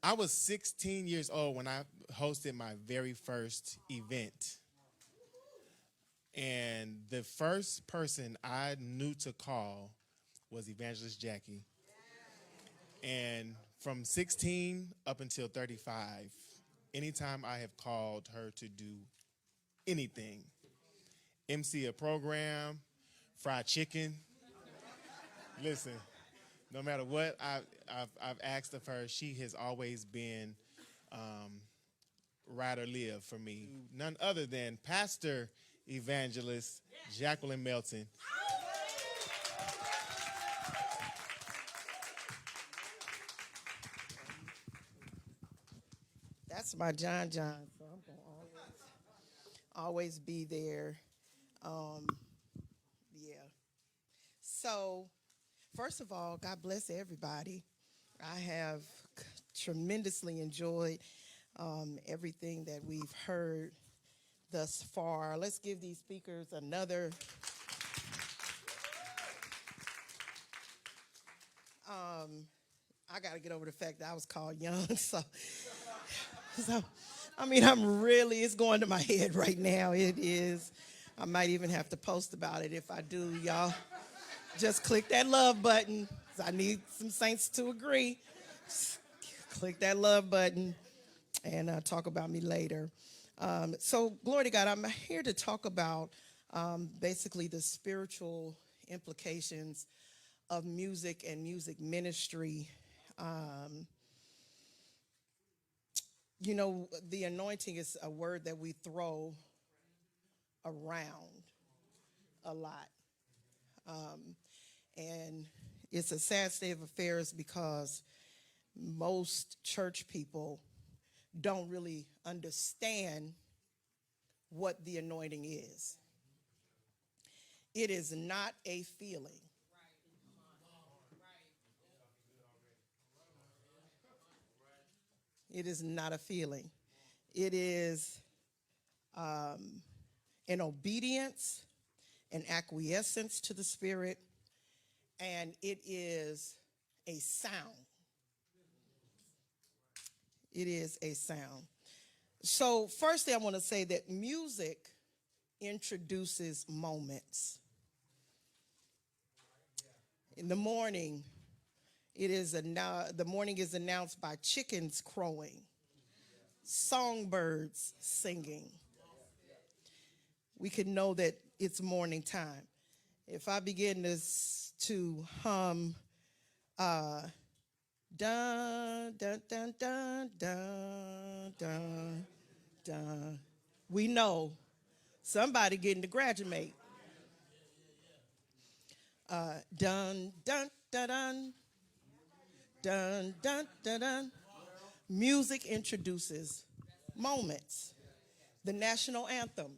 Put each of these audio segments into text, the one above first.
I was 16 years old when I hosted my very first event. And the first person I knew to call was Evangelist Jackie. And from 16 up until 35, anytime I have called her to do anything, MC a program, fried chicken, listen, no matter what I've asked of her, she has always been ride or live for me. None other than Pastor Evangelist Jacquelyn Melton. That's my John John, so I'm gonna always be there. Um, yeah. So, first of all, God bless everybody. I have tremendously enjoyed everything that we've heard thus far. Let's give these speakers another. I got to get over the fact that I was called young, so it's going to my head right now. It is. I might even have to post about it if I do, y'all. Just click that love button. I need some saints to agree. Just click that love button and talk about me later. So, glory to God, I'm here to talk about basically the spiritual implications of music and music ministry. The anointing is a word that we throw around a lot. And it's a sad state of affairs because most church people don't really understand what the anointing is. It is not a feeling. It is not a feeling. It is an obedience, an acquiescence to the Spirit, and it is a sound. It is a sound. So, firstly, I want to say that music introduces moments. In the morning, the morning is announced by chickens crowing, songbirds singing. We can know that it's morning time. If I begin to hum, dun, dun, dun, dun, dun, dun, dun, we know somebody getting to graduate. Dun, dun, dun, dun, dun, dun, dun, dun. Music introduces moments. The national anthem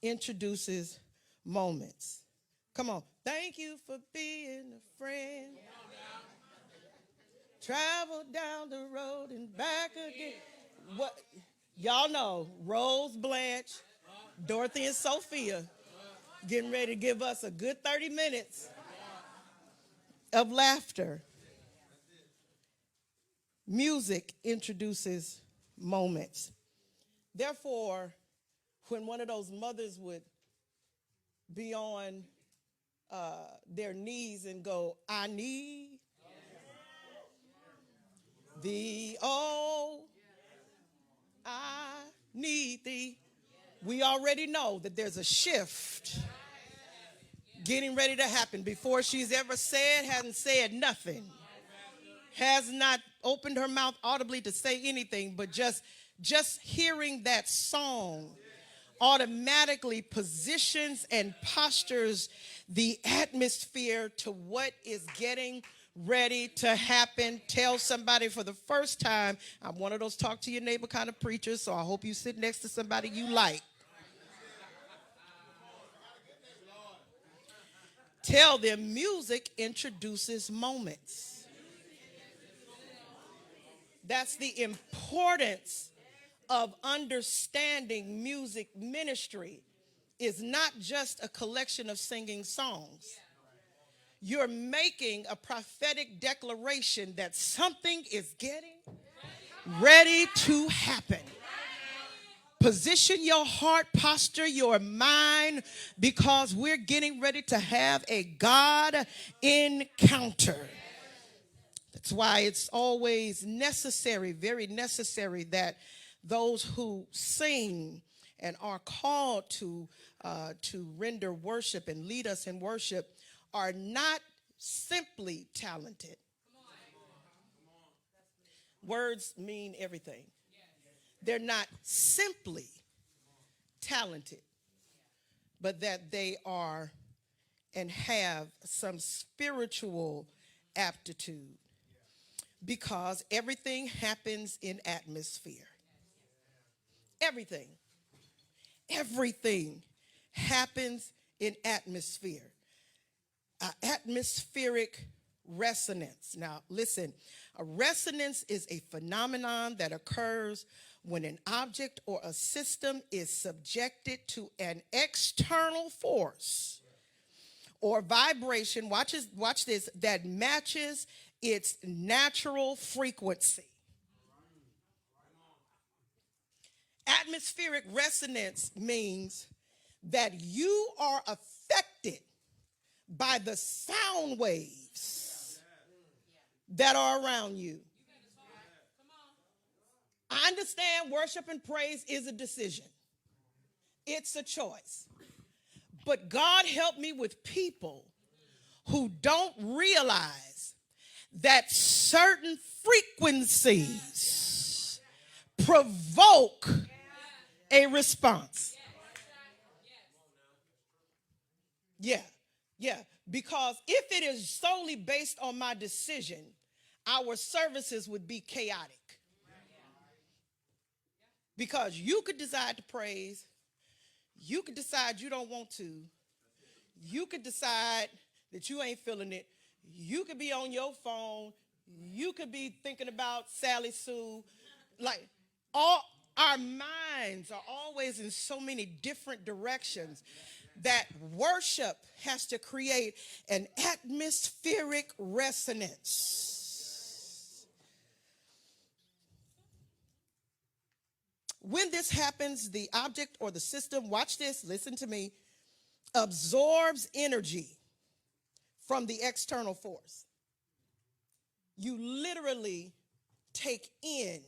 introduces moments. Come on. Thank you for being a friend. Travel down the road and back again. What y'all know, Rose, Blanche, Dorothy, and Sophia getting ready to give us a good 30 minutes of laughter. Music introduces moments. Therefore, when one of those mothers would be on their knees and go, I need thee, oh, I need thee. We already know that there's a shift getting ready to happen. Before she's ever said, hasn't said nothing, has not opened her mouth audibly to say anything, but just hearing that song automatically positions and postures the atmosphere to what is getting ready to happen. Tell somebody for the first time. I'm one of those talk to your neighbor kind of preachers, so I hope you sit next to somebody you like. Tell them music introduces moments. That's the importance of understanding music ministry. Is not just a collection of singing songs. You're making a prophetic declaration that something is getting ready to happen. Position your heart, posture your mind, because we're getting ready to have a God encounter. That's why it's always necessary, very necessary, that those who sing and are called to render worship and lead us in worship are not simply talented. Words mean everything. They're not simply talented, but that they are and have some spiritual aptitude, because everything happens in atmosphere. Everything happens in atmosphere. Atmospheric resonance. Now, listen, a resonance is a phenomenon that occurs when an object or a system is subjected to an external force or vibration, watch this, that matches its natural frequency. Atmospheric resonance means that you are affected by the sound waves that are around you. I understand worship and praise is a decision. It's a choice. But God help me with people who don't realize that certain frequencies provoke a response. Yeah. Because if it is solely based on my decision, our services would be chaotic. Because you could decide to praise, you could decide you don't want to, you could decide that you ain't feeling it, you could be on your phone, you could be thinking about Sally Sue. Like, all our minds are always in so many different directions that worship has to create an atmospheric resonance. When this happens, the object or the system, watch this, listen to me, absorbs energy from the external force. You literally take in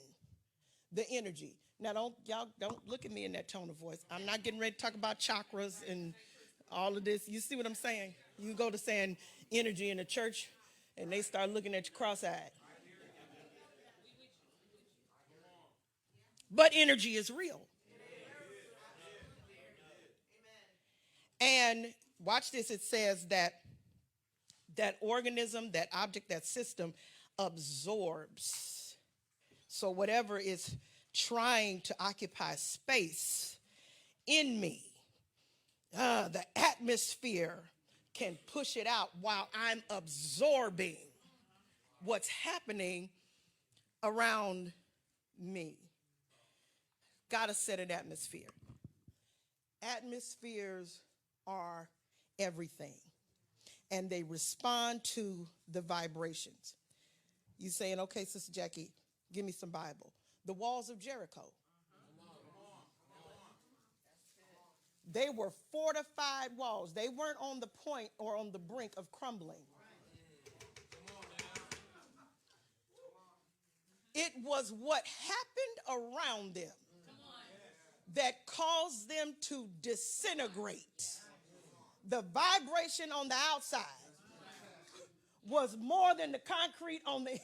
the energy. Now, don't look at me in that tone of voice. I'm not getting ready to talk about chakras and all of this. You see what I'm saying? You go to saying energy in the church, and they start looking at you cross-eyed. But energy is real. And watch this. It says that organism, that object, that system absorbs. So whatever is trying to occupy space in me, the atmosphere can push it out while I'm absorbing what's happening around me. Gotta set an atmosphere. Atmospheres are everything, and they respond to the vibrations. You saying, okay, Sister Jackie, give me some Bible. The walls of Jericho. They were fortified walls. They weren't on the point or on the brink of crumbling. It was what happened around them that caused them to disintegrate. The vibration on the outside was more than the concrete on the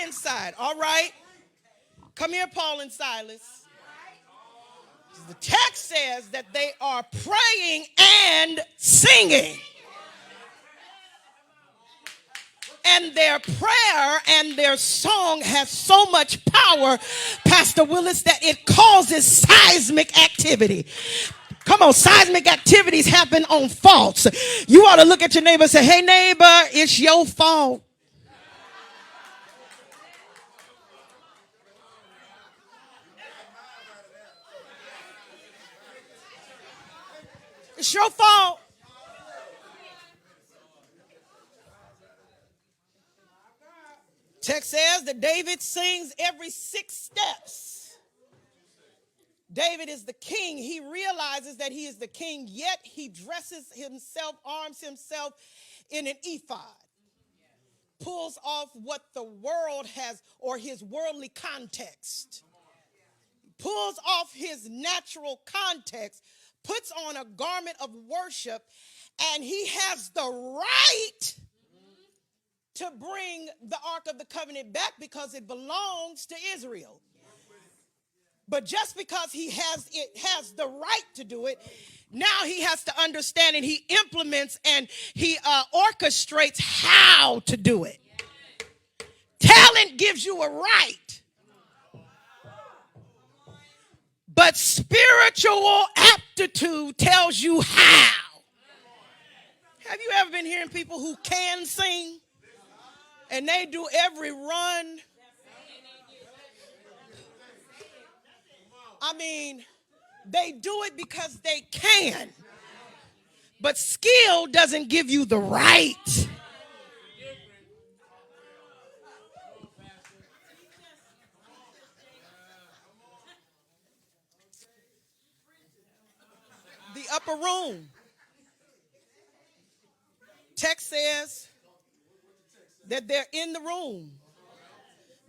inside. All right? Come here, Paul and Silas. The text says that they are praying and singing. And their prayer and their song has so much power, Pastor Willis, that it causes seismic activity. Come on, seismic activities happen on faults. You ought to look at your neighbor and say, hey, neighbor, it's your fault. It's your fault. Text says that David sings every 6 steps. David is the king. He realizes that he is the king, yet he dresses himself, arms himself in an ephod, pulls off what the world has, or his worldly context, pulls off his natural context, puts on a garment of worship, and he has the right to bring the Ark of the Covenant back because it belongs to Israel. But just because he has the right to do it, now he has to understand, and he implements and he orchestrates how to do it. Talent gives you a right, but spiritual aptitude tells you how. Have you ever been hearing people who can sing and they do every run? I mean, they do it because they can. But skill doesn't give you the right. The upper room. Text says that they're in the room.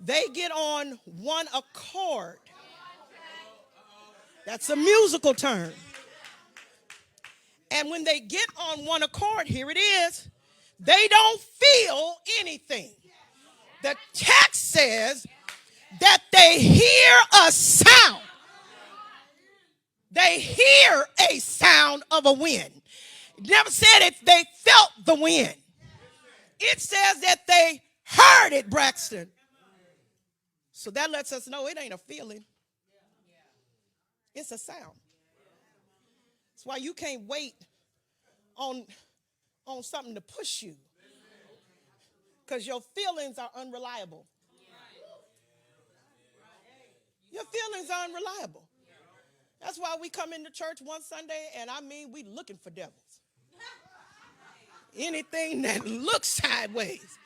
They get on one accord. That's a musical term. And when they get on one accord, here it is, they don't feel anything. The text says that they hear a sound. They hear a sound of a wind. It never said if they felt the wind. It says that they heard it, Braxton. So that lets us know it ain't a feeling. It's a sound. That's why you can't wait on something to push you, because your feelings are unreliable. Your feelings are unreliable. That's why we come into church one Sunday, and I mean, we looking for devils. Anything that looks sideways,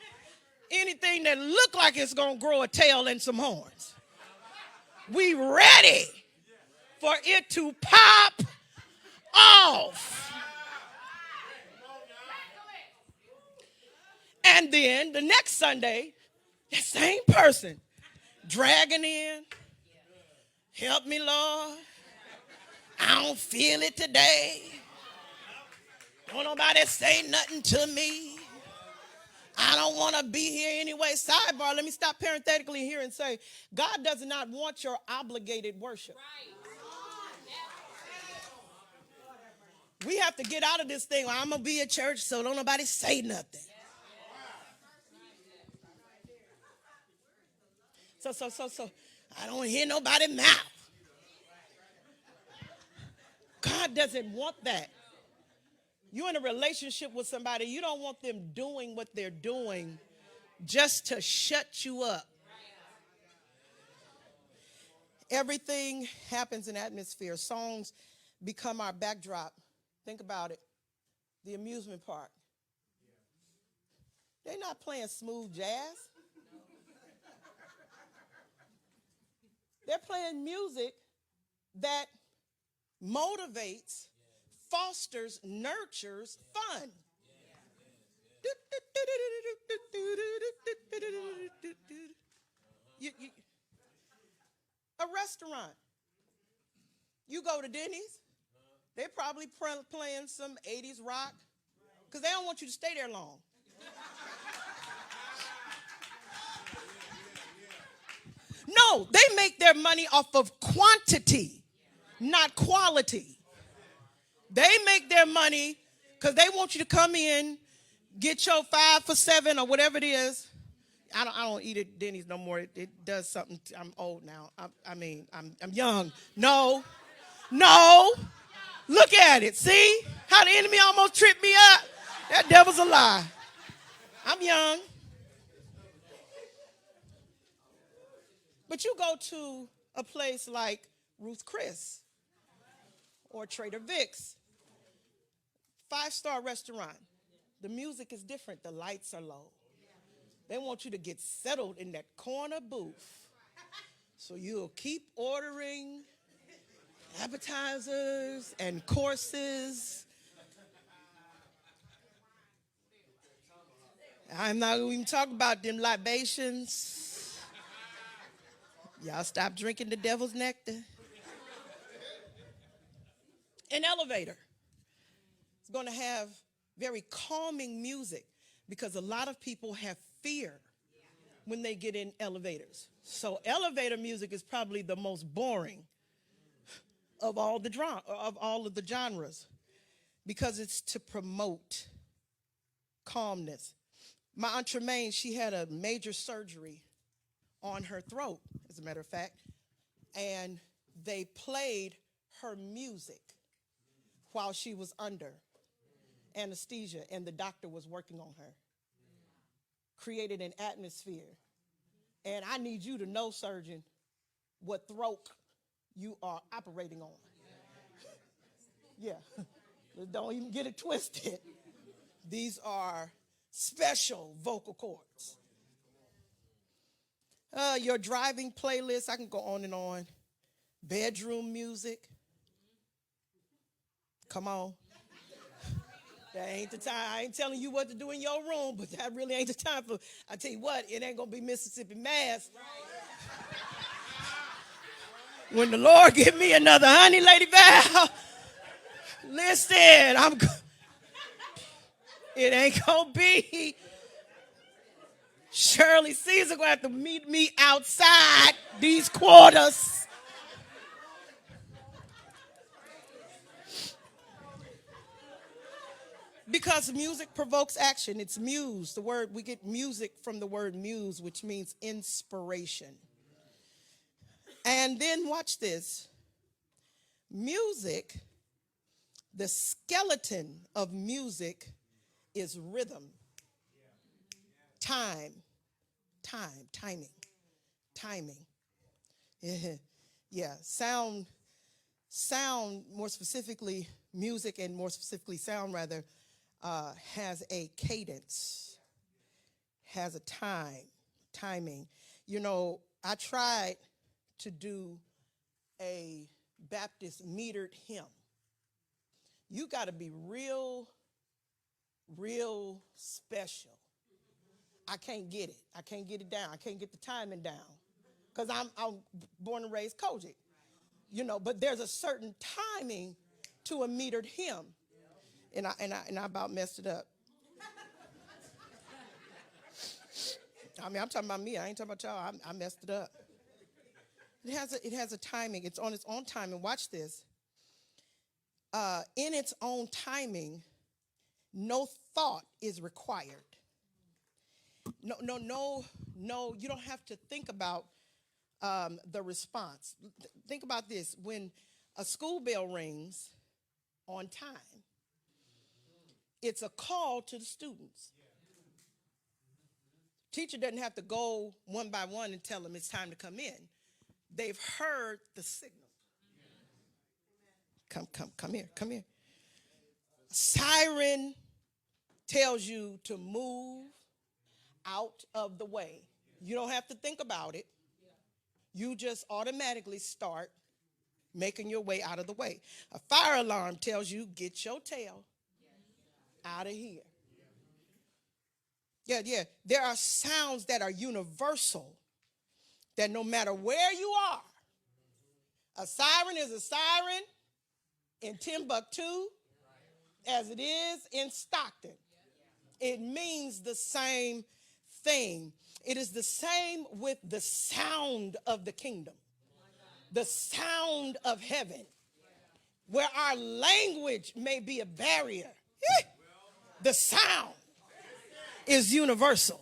anything that look like it's going to grow a tail and some horns, we ready for it to pop off. And then the next Sunday, the same person dragging in, help me, Lord. I don't feel it today. Don't nobody say nothing to me. I don't want to be here anyway. Sidebar, let me stop parenthetically here and say, God does not want your obligated worship. We have to get out of this thing. Well, I'm going to be at church, so don't nobody say nothing. So I don't hear nobody mouth. God doesn't want that. You're in a relationship with somebody, you don't want them doing what they're doing just to shut you up. Everything happens in atmosphere. Songs become our backdrop. Think about it. The amusement park. They're not playing smooth jazz. They're playing music that motivates, fosters, nurtures fun. A restaurant. You go to Denny's, they're probably playing some 80s rock because they don't want you to stay there long. No, they make their money off of quantity, not quality. They make their money because they want you to come in, get your 5 for $7 or whatever it is. I don't eat at Denny's no more. It does something. I'm old now. I'm young. No. Look at it. See how the enemy almost tripped me up? That devil's a lie. I'm young. But you go to a place like Ruth Chris or Trader Vic's, 5-star restaurant. The music is different. The lights are low. They want you to get settled in that corner booth. So you'll keep ordering appetizers and courses. I'm not even talking about them libations. Y'all stop drinking the devil's nectar. An elevator is going to have very calming music because a lot of people have fear when they get in elevators. So elevator music is probably the most boring of all of the genres because it's to promote calmness. My Aunt Tremaine, she had a major surgery on her throat, as a matter of fact, and they played her music while she was under anesthesia and the doctor was working on her. Created an atmosphere. And I need you to know, surgeon, what throat you are operating on. Yeah. Don't even get it twisted. These are special vocal cords. Your driving playlist, I can go on and on. Bedroom music. Come on. That ain't the time. I ain't telling you what to do in your room, but that really ain't the time for, I tell you what, it ain't going to be Mississippi Mass. When the Lord give me another honey lady vow, listen, it ain't going to be Shirley Caesar going to have to meet me outside these quarters. Because music provokes action. It's muse. We get music from the word muse, which means inspiration. And then watch this. Music, the skeleton of music is rhythm. Timing. Yeah, sound, more specifically, music and more specifically sound rather, has a cadence, has a timing. You know, I tried to do a Baptist metered hymn. You got to be real special. I can't get it. I can't get it down. I can't get the timing down because I'm born and raised Kojic. You know, but there's a certain timing to a metered hymn. And I about messed it up. I mean, I'm talking about me. I ain't talking about y'all. I messed it up. It has a timing. It's on its own timing. Watch this. In its own timing, no thought is required. No. You don't have to think about the response. Think about this. When a school bell rings on time, it's a call to the students. Teacher doesn't have to go one by one and tell them it's time to come in. They've heard the signal. Come here. Siren tells you to move out of the way. You don't have to think about it. You just automatically start making your way out of the way. A fire alarm tells you get your tail out of here. Yeah. There are sounds that are universal, that no matter where you are, a siren is a siren in Timbuktu as it is in Stockton. It means the same thing. It is the same with the sound of the kingdom, the sound of heaven, where our language may be a barrier. The sound is universal.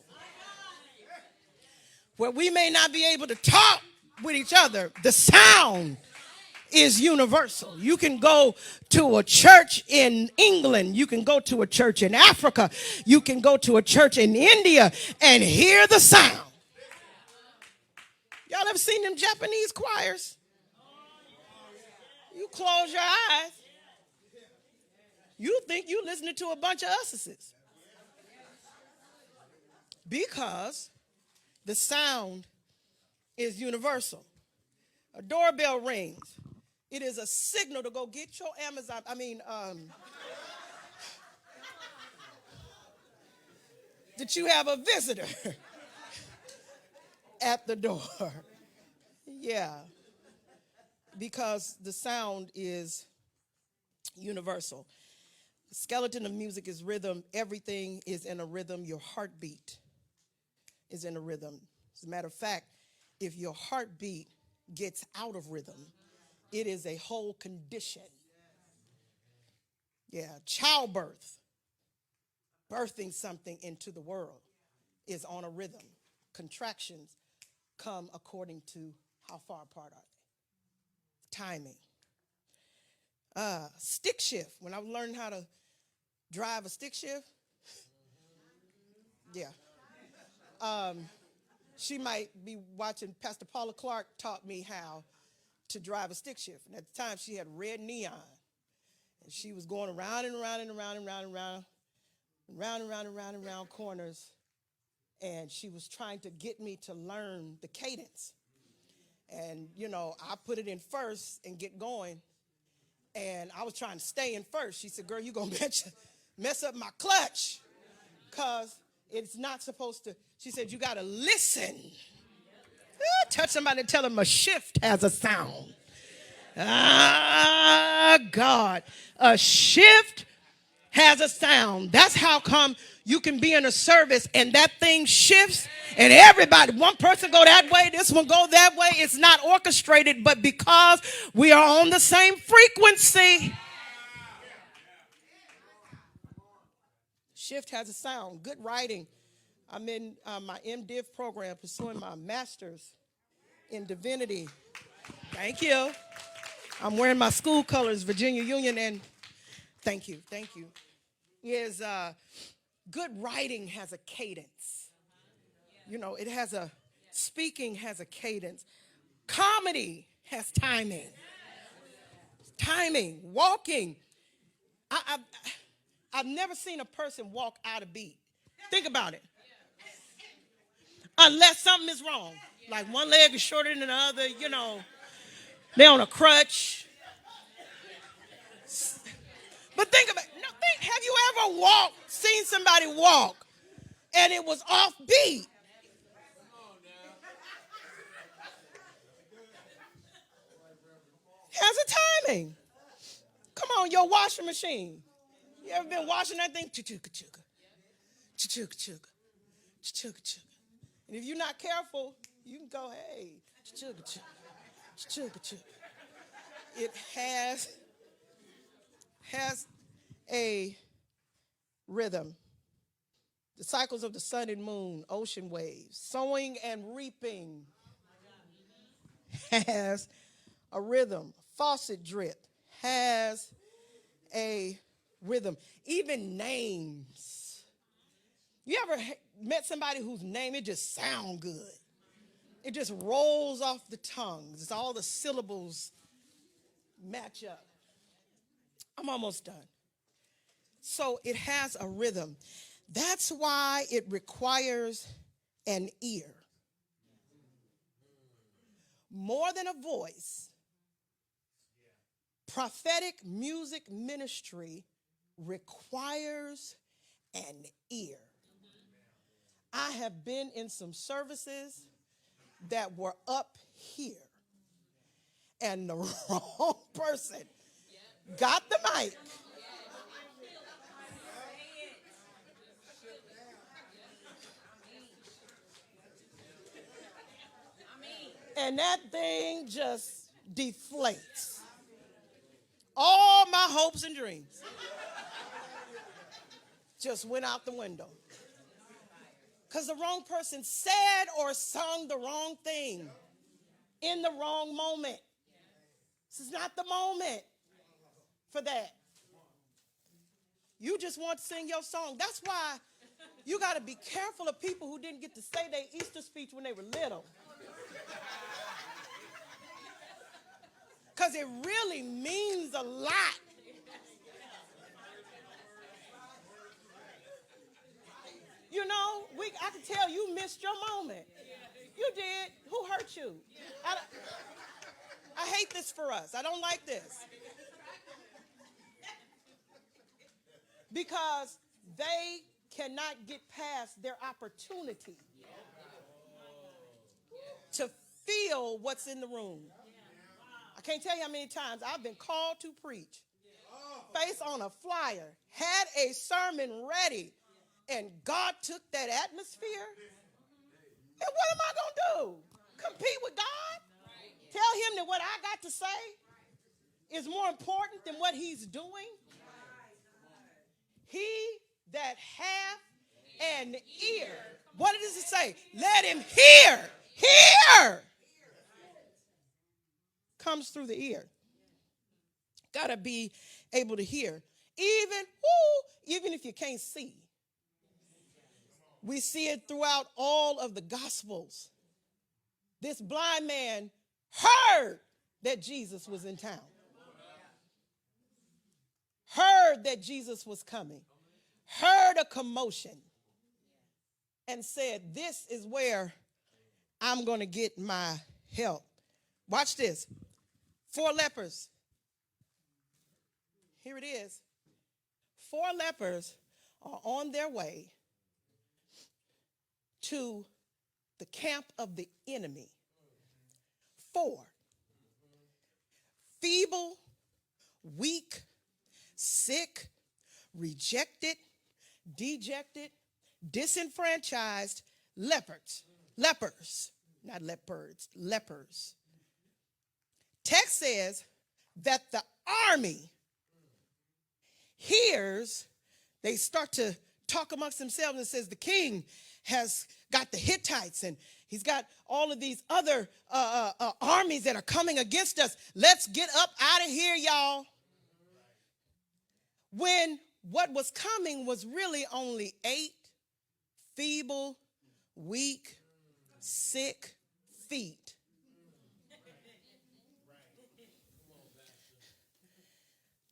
Where we may not be able to talk with each other, the sound is universal. You can go to a church in England. You can go to a church in Africa. You can go to a church in India and hear the sound. Y'all ever seen them Japanese choirs? You close your eyes. You think you listening to a bunch of usses. Because the sound is universal. A doorbell rings. It is a signal to go get your that you have a visitor at the door. Yeah, because the sound is universal. The skeleton of music is rhythm. Everything is in a rhythm. Your heartbeat is in a rhythm. As a matter of fact, if your heartbeat gets out of rhythm, it is a whole condition. Yeah, childbirth, birthing something into the world, is on a rhythm. Contractions come according to how far apart are they. Timing. Stick shift. When I was learning how to drive a stick shift, yeah. She might be watching. Pastor Paula Clark taught me how to drive a stick shift. And at the time, she had red neon. And she was going around and around and around and around and around, round and round and round and round corners. And she was trying to get me to learn the cadence. And, I put it in first and get going. And I was trying to stay in first. She said, girl, you're going to mess up my clutch. Because it's not supposed to. She said, you got to listen. Touch somebody and tell them a shift has a sound. God. A shift has a sound. That's how come you can be in a service and that thing shifts and everybody, one person go that way, this one go that way. It's not orchestrated, but because we are on the same frequency. Shift has a sound. Good writing. I'm in my MDiv program pursuing my master's in divinity. Thank you. I'm wearing my school colors, Virginia Union, and thank you. Is good writing has a cadence. It has speaking has a cadence. Comedy has timing. Timing, walking. I've never seen a person walk out of beat. Think about it. Unless something is wrong. Like one leg is shorter than the other, they're on a crutch. But think about it. Have you ever seen somebody walk, and it was off beat? Has a timing. Come on, your washing machine. You ever been washing that thing? Ch-chuka-chuka. Ch-chuka-chuka. Ch-chuka-chuka. And if you're not careful, you can go, hey, ch-chuka-chuka. Ch-chuka-chuka. It has a rhythm. The cycles of the sun and moon, ocean waves, sowing and reaping has a rhythm. Faucet drip has a rhythm. Even names. You ever met somebody whose name, it just sound good? It just rolls off the tongue. It's all the syllables match up. I'm almost done. So it has a rhythm. That's why it requires an ear. More than a voice, prophetic music ministry requires an ear. I have been in some services that were up here, and the wrong person got the mic. And that thing just deflates. All my hopes and dreams just went out the window. Because the wrong person said or sung the wrong thing in the wrong moment. This is not the moment for that. You just want to sing your song. That's why you got to be careful of people who didn't get to say their Easter speech when they were little. Because it really means a lot tell you missed your moment. You did. Who hurt you? I hate this for us. I don't like this. Because they cannot get past their opportunity to feel what's in the room. I can't tell you how many times I've been called to preach, face on a flyer, had a sermon ready, and God took that atmosphere. And what am I going to do? Compete with God? Tell him that what I got to say is more important than what he's doing? He that hath an ear. What does it say? Let him hear. Hear. Comes through the ear. Got to be able to hear. Even if you can't see. We see it throughout all of the Gospels. This blind man heard that Jesus was in town. Heard that Jesus was coming. Heard a commotion. And said, this is where I'm going to get my help. Watch this. 4 lepers. Here it is. 4 lepers are on their way to the camp of the enemy. 4. Feeble, weak, sick, rejected, dejected, disenfranchised lepers. Not leopards, lepers. Text says that the army hears, they start to talk amongst themselves and says the king has got the Hittites and he's got all of these other armies that are coming against us. Let's get up out of here, y'all. When what was coming was really only 8 feeble, weak, sick feet.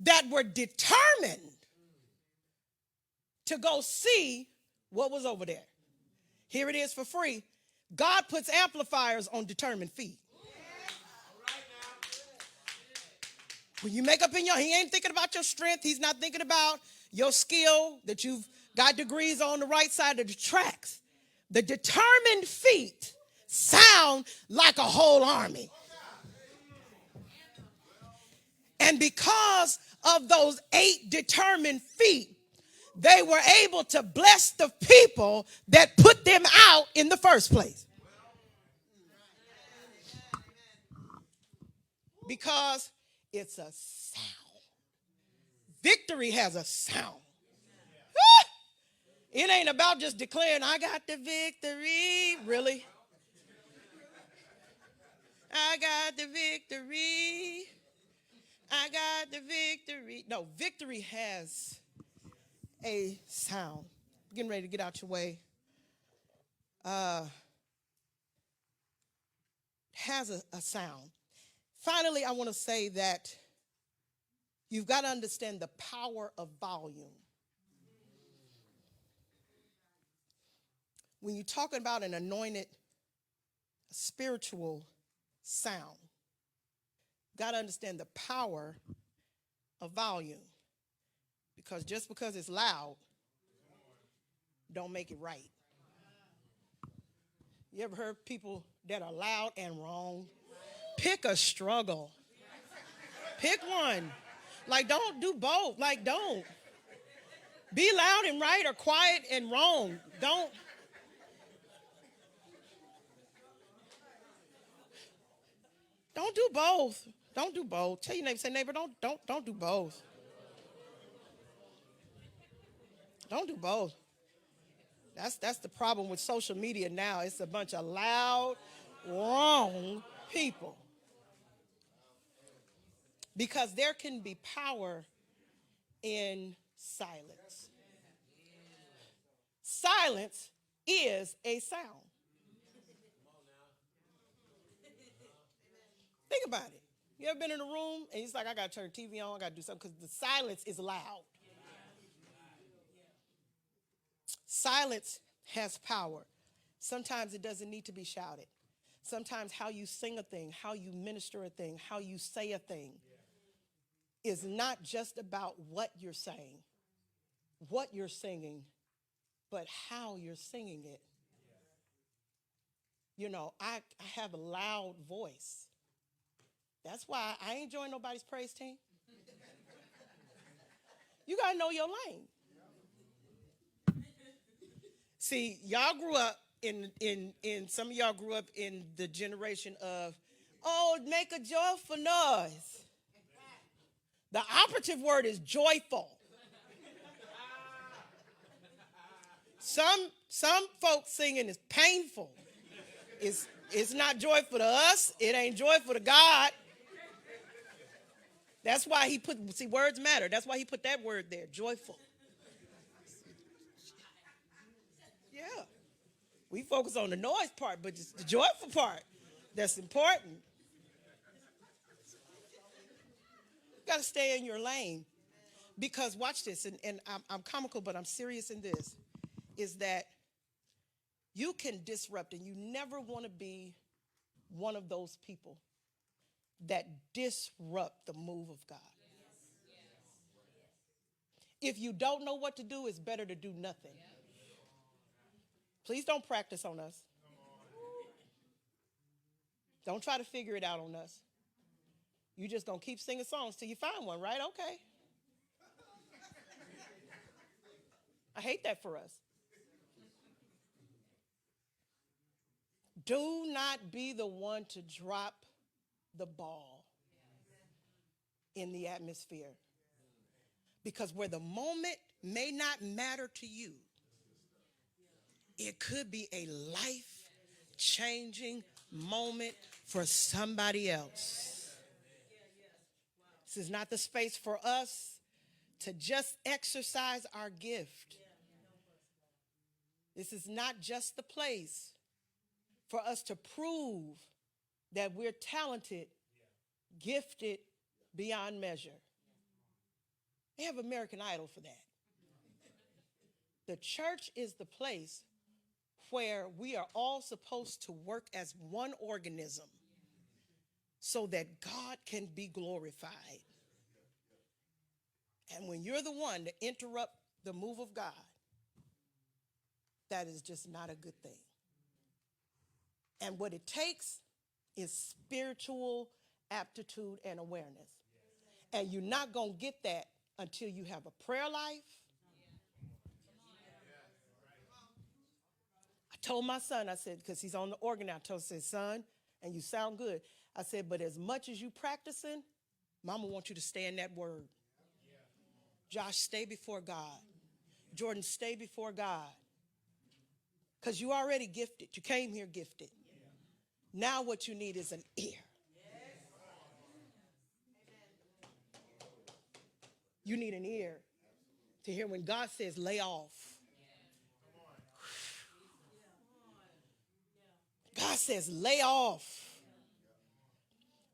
That were determined to go see what was over there. Here it is for free. God puts amplifiers on determined feet. When you make up in he ain't thinking about your strength. He's not thinking about your skill that you've got degrees on the right side of the tracks. The determined feet sound like a whole army. And because of those 8 determined feet, they were able to bless the people that put them out in the first place. Because it's a sound. Victory has a sound. It ain't about just declaring, I got the victory. Really? I got the victory. I got the victory. No, victory has a sound. Getting ready to get out your way. Has a sound. Finally, I want to say that you've got to understand the power of volume. When you're talking about an anointed spiritual sound, you've got to understand the power of volume. Because just because it's loud, don't make it right. You ever heard people that are loud and wrong? Pick a struggle. Pick one. Like, don't do both. Like, don't. Be loud and right or quiet and wrong. Don't do both. Don't do both. Tell your neighbor, say, neighbor, don't do both. Don't do both. That's the problem with social media now. It's a bunch of loud, wrong people. Because there can be power in silence. Silence is a sound. Think about it. You ever been in a room and it's like, I got to turn the TV on, I got to do something because the silence is loud. Silence has power. Sometimes it doesn't need to be shouted. Sometimes how you sing a thing, how you minister a thing, how you say a thing is not just about what you're saying, what you're singing, but how you're singing it. You know, I have a loud voice. That's why I ain't joined nobody's praise team. You got to know your lane. See, y'all grew up in some of y'all grew up in the generation of, oh, make a joyful noise. The operative word is joyful. Some folks singing is painful. It's not joyful to us. It ain't joyful to God. That's why he put, see, words matter. That's why he put that word there, joyful. Yeah. We focus on the noise part, but it's the joyful part that's important. You got to stay in your lane. Because watch this, and I'm comical, but I'm serious in this, is that you can disrupt, and you never want to be one of those people that disrupt the move of God. If you don't know what to do, it's better to do nothing. Please don't practice on us. Don't try to figure it out on us. You're just going to keep singing songs till you find one, right? Okay. I hate that for us. Do not be the one to drop the ball in the atmosphere. Because where the moment may not matter to you, it could be a life-changing moment for somebody else. This is not the space for us to just exercise our gift. This is not just the place for us to prove that we're talented, gifted beyond measure. They have American Idol for that. The church is the place where we are all supposed to work as one organism so that God can be glorified. And when you're the one to interrupt the move of God, that is just not a good thing. And what it takes is spiritual aptitude and awareness. And you're not going to get that until you have a prayer life. I told my son, I said, because he's on the organ now, I said, son, and you sound good. I said, but as much as you practicing, Mama wants you to stay in that word. Josh, stay before God. Jordan, stay before God. Because you already gifted. You came here gifted. Now what you need is an ear. You need an ear to hear when God says lay off. God says lay off.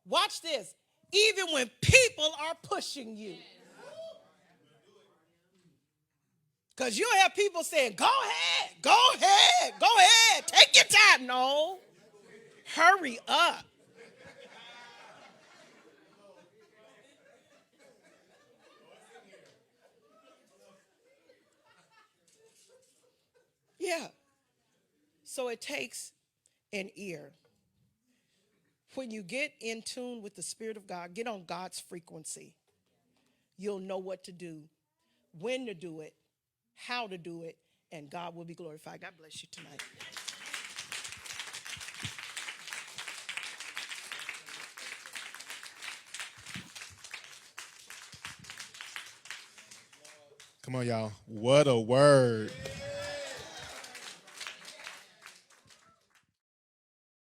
Watch this. Even when people are pushing you. Because you'll have people saying, go ahead, go ahead, go ahead. Take your time. No. Hurry up. Yeah. So it takes an ear. When you get in tune with the Spirit of God, get on God's frequency. You'll know what to do, when to do it, how to do it, and God will be glorified. God bless you tonight. Come on, y'all. What a word.